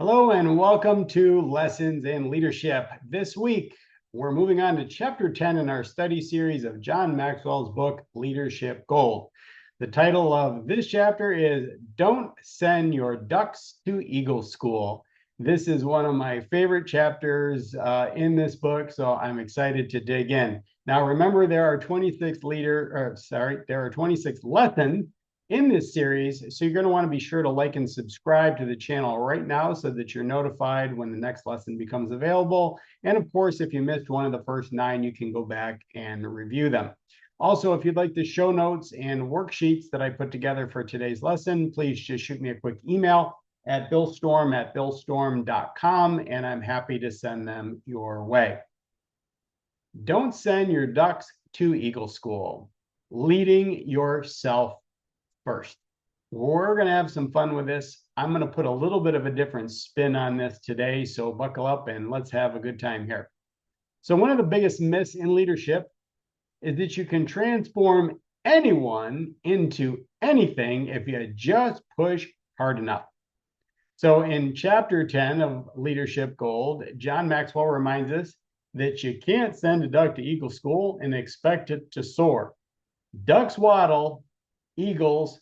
Hello and welcome to Lessons in Leadership. This week, we're moving on to Chapter 10 in our study series of John Maxwell's book, Leadership Gold. The title of this chapter is Don't Send Your Ducks to Eagle School. This is one of my favorite chapters in this book, so I'm excited to dig in. Now, remember, there are 26 lessons in this series, so you're going to want to be sure to like and subscribe to the channel right now so that you're notified when the next lesson becomes available. And of course, if you missed one of the first 9, you can go back and review them. Also, if you'd like the show notes and worksheets that I put together for today's lesson, please just shoot me a quick email at billstorm@billstorm.com, and I'm happy to send them your way. Don't send your ducks to Eagle School. Leading yourself first. We're going to have some fun with this. I'm going to put a little bit of a different spin on this today, so buckle up and let's have a good time here. So one of the biggest myths in leadership is that you can transform anyone into anything if you just push hard enough. So in chapter 10 of Leadership Gold, John Maxwell reminds us that you can't send a duck to Eagle School and expect it to soar. Ducks waddle, eagles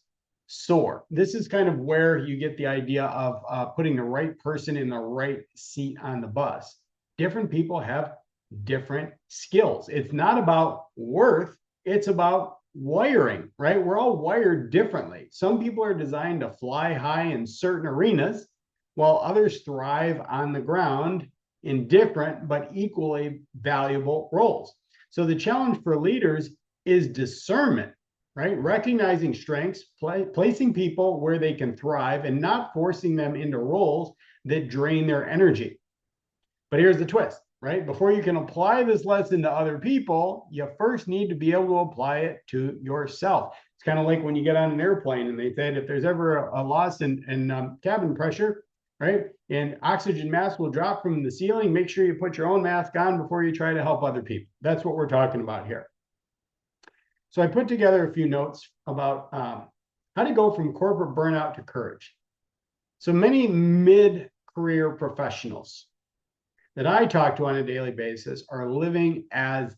soar. This is kind of where you get the idea of putting the right person in the right seat on the bus. Different people have different skills. It's not about worth, it's about wiring, right? We're all wired differently. Some people are designed to fly high in certain arenas, while others thrive on the ground in different but equally valuable roles. So the challenge for leaders is discernment, right? Recognizing strengths, placing people where they can thrive, and not forcing them into roles that drain their energy. But here's the twist, right? Before you can apply this lesson to other people, you first need to be able to apply it to yourself. It's kind of like when you get on an airplane and they said if there's ever a loss in cabin pressure, right, and oxygen mask will drop from the ceiling, make sure you put your own mask on before you try to help other people. That's what we're talking about here. So I put together a few notes about how to go from corporate burnout to courage. So many mid-career professionals that I talk to on a daily basis are living as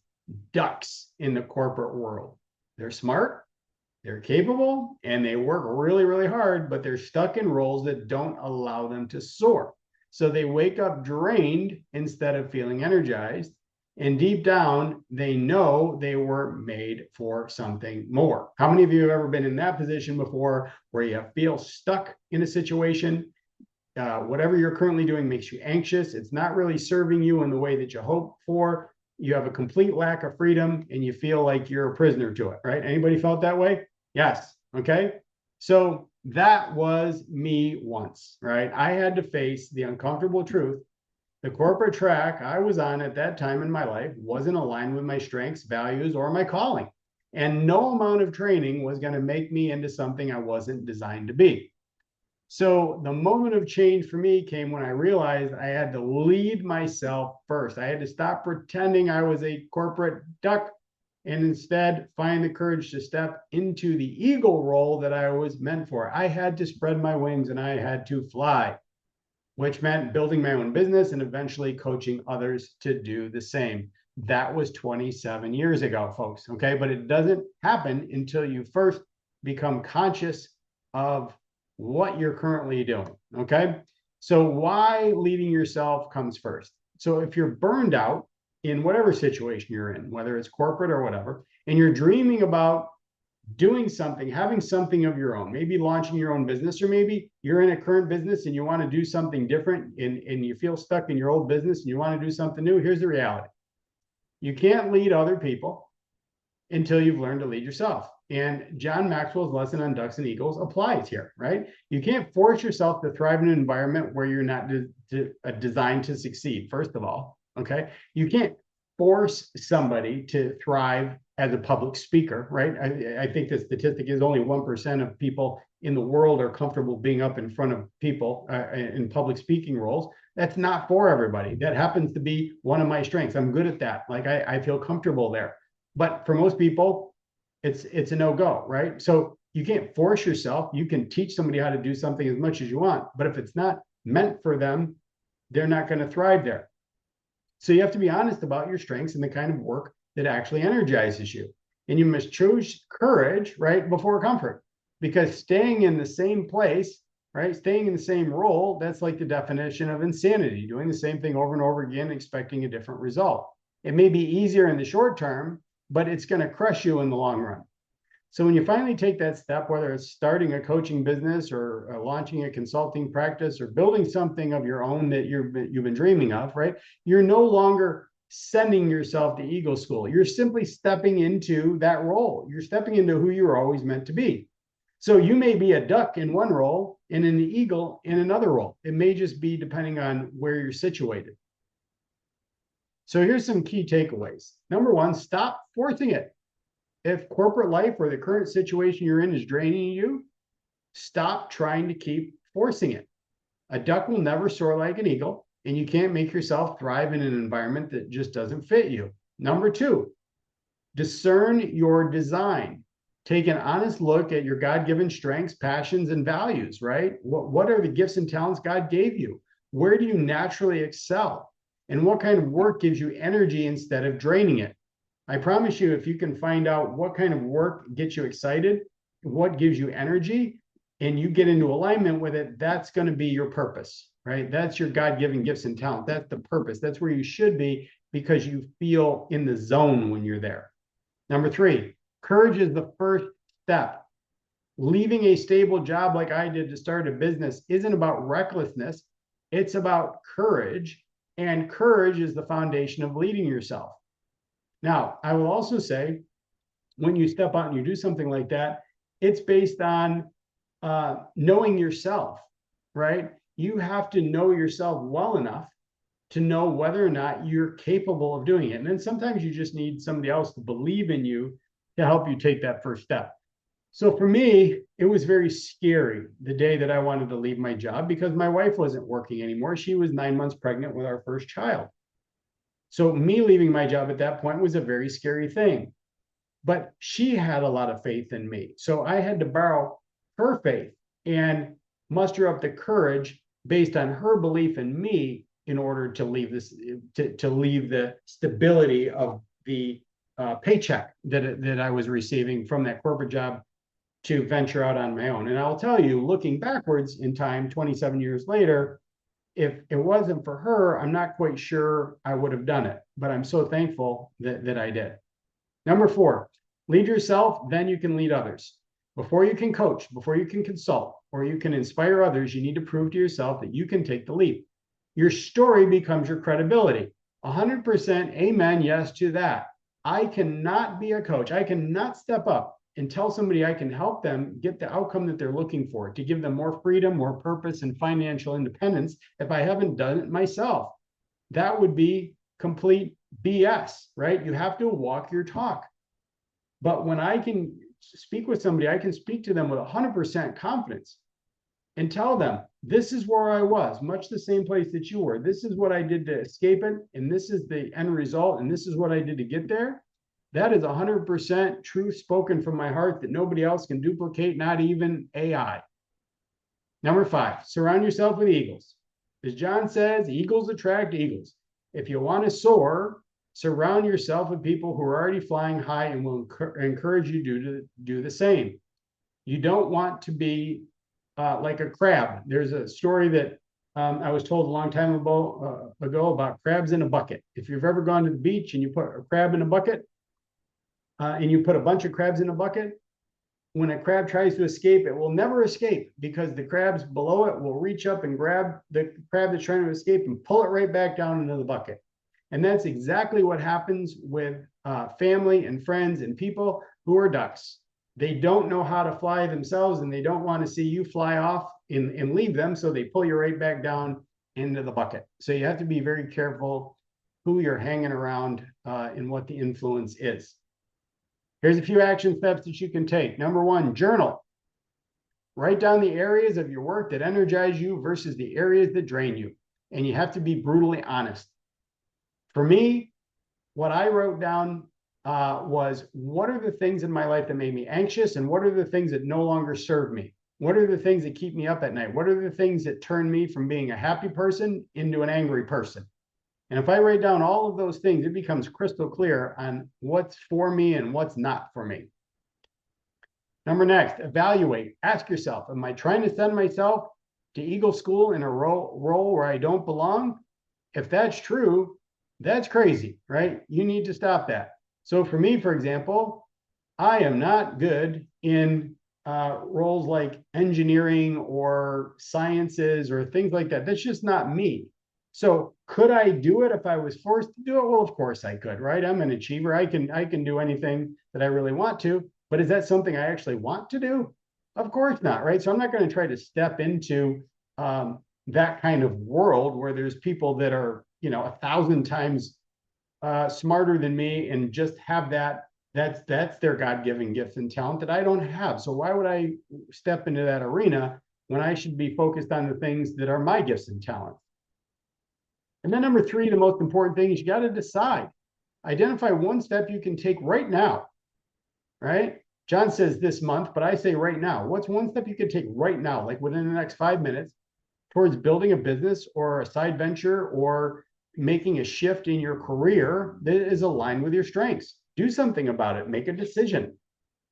ducks in the corporate world. They're smart, they're capable, and they work really, really hard, but they're stuck in roles that don't allow them to soar. So they wake up drained instead of feeling energized. And deep down, they know they were made for something more. How many of you have ever been in that position before where you feel stuck in a situation? Whatever you're currently doing makes you anxious. It's not really serving you in the way that you hope for. You have a complete lack of freedom and you feel like you're a prisoner to it, right? Anybody felt that way? Yes. Okay. So that was me once, right? I had to face the uncomfortable truth. The corporate track I was on at that time in my life wasn't aligned with my strengths, values, or my calling. And no amount of training was going to make me into something I wasn't designed to be. So the moment of change for me came when I realized I had to lead myself first. I had to stop pretending I was a corporate duck and instead find the courage to step into the eagle role that I was meant for. I had to spread my wings and I had to fly, which meant building my own business and eventually coaching others to do the same. That was 27 years ago, folks. Okay. But it doesn't happen until you first become conscious of what you're currently doing. Okay. So why leading yourself comes first. So if you're burned out in whatever situation you're in, whether it's corporate or whatever, and you're dreaming about doing something, having something of your own, maybe launching your own business, or maybe you're in a current business and you want to do something different and you feel stuck in your old business and you want to do something new. Here's the reality. You can't lead other people until you've learned to lead yourself. And John Maxwell's lesson on ducks and eagles applies here, right? You can't force yourself to thrive in an environment where you're not designed to succeed, first of all, okay? You can't force somebody to thrive as a public speaker, right? I think the statistic is only 1% of people in the world are comfortable being up in front of people in public speaking roles. That's not for everybody. That happens to be one of my strengths. I'm good at that. Like I feel comfortable there. But for most people, it's a no-go, right? So you can't force yourself. You can teach somebody how to do something as much as you want, but if it's not meant for them, they're not going to thrive there. So you have to be honest about your strengths and the kind of work that actually energizes you. And you must choose courage, right, before comfort, because staying in the same place, right, staying in the same role, that's like the definition of insanity, doing the same thing over and over again, expecting a different result. It may be easier in the short term, but it's going to crush you in the long run. So when you finally take that step, whether it's starting a coaching business or launching a consulting practice or building something of your own that you've been dreaming of, right? You're no longer sending yourself to Eagle School. You're simply stepping into that role. You're stepping into who you were always meant to be. So you may be a duck in one role and an eagle in another role. It may just be depending on where you're situated. So here's some key takeaways. Number one, stop forcing it. If corporate life or the current situation you're in is draining you, stop trying to keep forcing it. A duck will never soar like an eagle, and you can't make yourself thrive in an environment that just doesn't fit you. Number two, discern your design. Take an honest look at your God-given strengths, passions, and values, right? What are the gifts and talents God gave you? Where do you naturally excel? And what kind of work gives you energy instead of draining it? I promise you, if you can find out what kind of work gets you excited, what gives you energy, and you get into alignment with it, that's going to be your purpose, right? That's your God-given gifts and talent. That's the purpose. That's where you should be because you feel in the zone when you're there. Number three, courage is the first step. Leaving a stable job like I did to start a business isn't about recklessness. It's about courage, and courage is the foundation of leading yourself. Now, I will also say, when you step out and you do something like that, it's based on knowing yourself, right? You have to know yourself well enough to know whether or not you're capable of doing it. And then sometimes you just need somebody else to believe in you to help you take that first step. So for me, it was very scary the day that I wanted to leave my job because my wife wasn't working anymore. She was 9 months pregnant with our first child. So me leaving my job at that point was a very scary thing. But she had a lot of faith in me. So I had to borrow her faith and muster up the courage based on her belief in me in order to leave this, to leave the stability of the paycheck that I was receiving from that corporate job to venture out on my own. And I'll tell you, looking backwards in time, 27 years later, if it wasn't for her, I'm not quite sure I would have done it, but I'm so thankful that I did. Number four, lead yourself, then you can lead others. Before you can coach, before you can consult, or you can inspire others, you need to prove to yourself that you can take the leap. Your story becomes your credibility. 100% amen, yes to that. I cannot be a coach. I cannot step up and tell somebody I can help them get the outcome that they're looking for, to give them more freedom, more purpose, and financial independence if I haven't done it myself. That would be complete BS, right? You have to walk your talk. But when I can speak with somebody, I can speak to them with 100% confidence and tell them, this is where I was, much the same place that you were. This is what I did to escape it, and this is the end result, and this is what I did to get there. That is 100% truth spoken from my heart that nobody else can duplicate, not even AI. Number five, surround yourself with eagles. As John says, eagles attract eagles. If you want to soar, surround yourself with people who are already flying high and will encourage you to do the same. You don't want to be like a crab. There's a story that I was told a long time ago about crabs in a bucket. If you've ever gone to the beach and you put a crab in a bucket, and you put a bunch of crabs in a bucket, when a crab tries to escape, it will never escape because the crabs below it will reach up and grab the crab that's trying to escape and pull it right back down into the bucket. And that's exactly what happens with family and friends and people who are ducks. They don't know how to fly themselves and they don't want to see you fly off and leave them. So they pull you right back down into the bucket. So you have to be very careful who you're hanging around and what the influence is. Here's a few action steps that you can take. Number one, journal. Write down the areas of your work that energize you versus the areas that drain you. And you have to be brutally honest. For me, what I wrote down was, what are the things in my life that made me anxious and what are the things that no longer serve me? What are the things that keep me up at night? What are the things that turn me from being a happy person into an angry person? And if I write down all of those things, it becomes crystal clear on what's for me and what's not for me. Number next, evaluate. Ask yourself, am I trying to send myself to Eagle School in a role where I don't belong? If that's true, that's crazy, right? You need to stop that. So for me, for example, I am not good in roles like engineering or sciences or things like that. That's just not me. So could I do it if I was forced to do it? Well, of course I could, right? I'm an achiever. I can do anything that I really want to. But is that something I actually want to do? Of course not, right? So I'm not going to try to step into that kind of world where there's people that are, 1,000 times smarter than me and just have that. That's their God-given gift and talent that I don't have. So why would I step into that arena when I should be focused on the things that are my gifts and talents? And then number 3, the most important thing is you got to decide. Identify one step you can take right now, right? John says this month, but I say right now. What's one step you can take right now, like within the next 5 minutes, towards building a business or a side venture or making a shift in your career that is aligned with your strengths? Do something about it. Make a decision.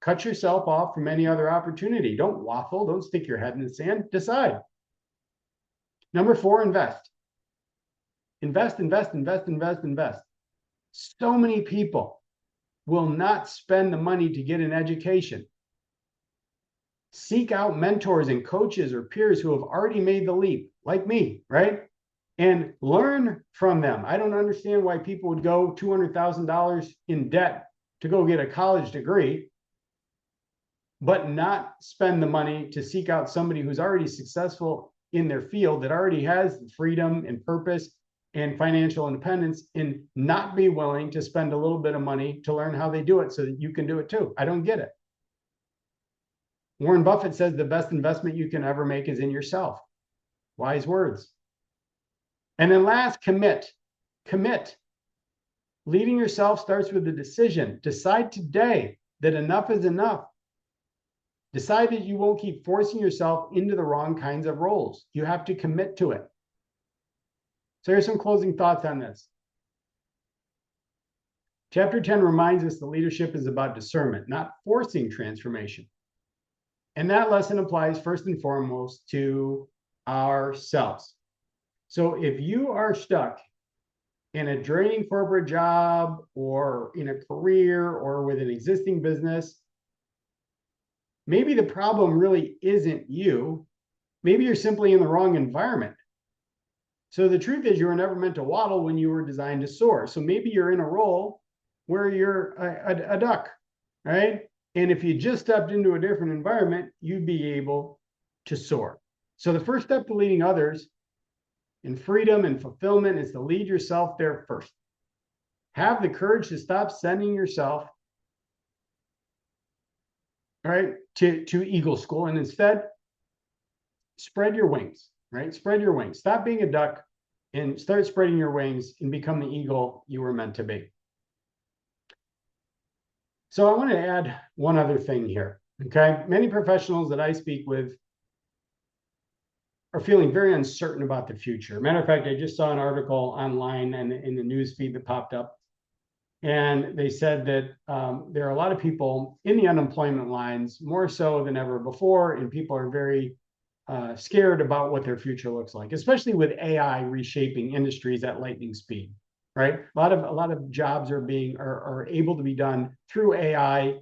Cut yourself off from any other opportunity. Don't waffle. Don't stick your head in the sand. Decide. Number 4, invest. Invest, invest, invest, invest, invest. So many people will not spend the money to get an education. Seek out mentors and coaches or peers who have already made the leap, like me, right? And learn from them. I don't understand why people would go $200,000 in debt to go get a college degree, but not spend the money to seek out somebody who's already successful in their field, that already has freedom and purpose and financial independence, and not be willing to spend a little bit of money to learn how they do it so that you can do it too. I don't get it. Warren Buffett says the best investment you can ever make is in yourself. Wise words. And then last, commit. Commit. Leading yourself starts with a decision. Decide today that enough is enough. Decide that you won't keep forcing yourself into the wrong kinds of roles. You have to commit to it. So here's some closing thoughts on this. Chapter 10 reminds us that leadership is about discernment, not forcing transformation. And that lesson applies first and foremost to ourselves. So if you are stuck in a draining corporate job or in a career or with an existing business, maybe the problem really isn't you. Maybe you're simply in the wrong environment. So the truth is, you were never meant to waddle when you were designed to soar. So maybe you're in a role where you're a duck, right? And if you just stepped into a different environment, you'd be able to soar. So the first step to leading others in freedom and fulfillment is to lead yourself there first. Have the courage to stop sending yourself, right, to Eagle School, and instead spread your wings, right? Spread your wings. Stop being a duck and start spreading your wings and become the eagle you were meant to be. So I want to add one other thing here, okay? Many professionals that I speak with are feeling very uncertain about the future. Matter of fact, I just saw an article online and in the news feed that popped up, and they said that there are a lot of people in the unemployment lines, more so than ever before, and people are very scared about what their future looks like, especially with AI reshaping industries at lightning speed, right? A lot of jobs are able to be done through AI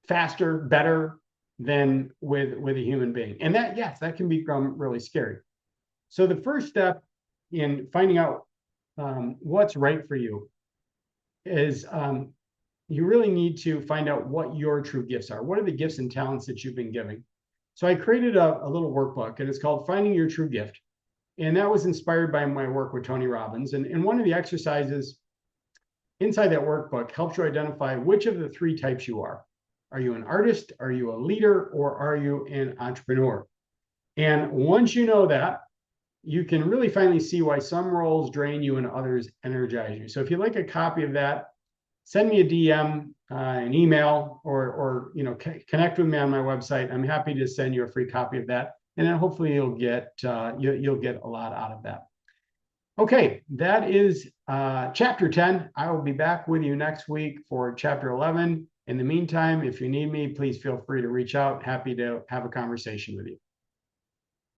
faster, better than with a human being. And that can become really scary. So the first step in finding out what's right for you is you really need to find out what your true gifts are. What are the gifts and talents that you've been given? So I created a little workbook, and it's called Finding Your True Gift. And that was inspired by my work with Tony Robbins. And one of the exercises inside that workbook helps you identify which of the 3 types you are. Are you an artist? Are you a leader? Or are you an entrepreneur? And once you know that, you can really finally see why some roles drain you and others energize you. So if you'd like a copy of that, send me a DM, an email, or connect with me on my website. I'm happy to send you a free copy of that, and then hopefully you'll get a lot out of that. Okay, that is chapter 10. I will be back with you next week for chapter 11. In the meantime, if you need me, please feel free to reach out. Happy to have a conversation with you.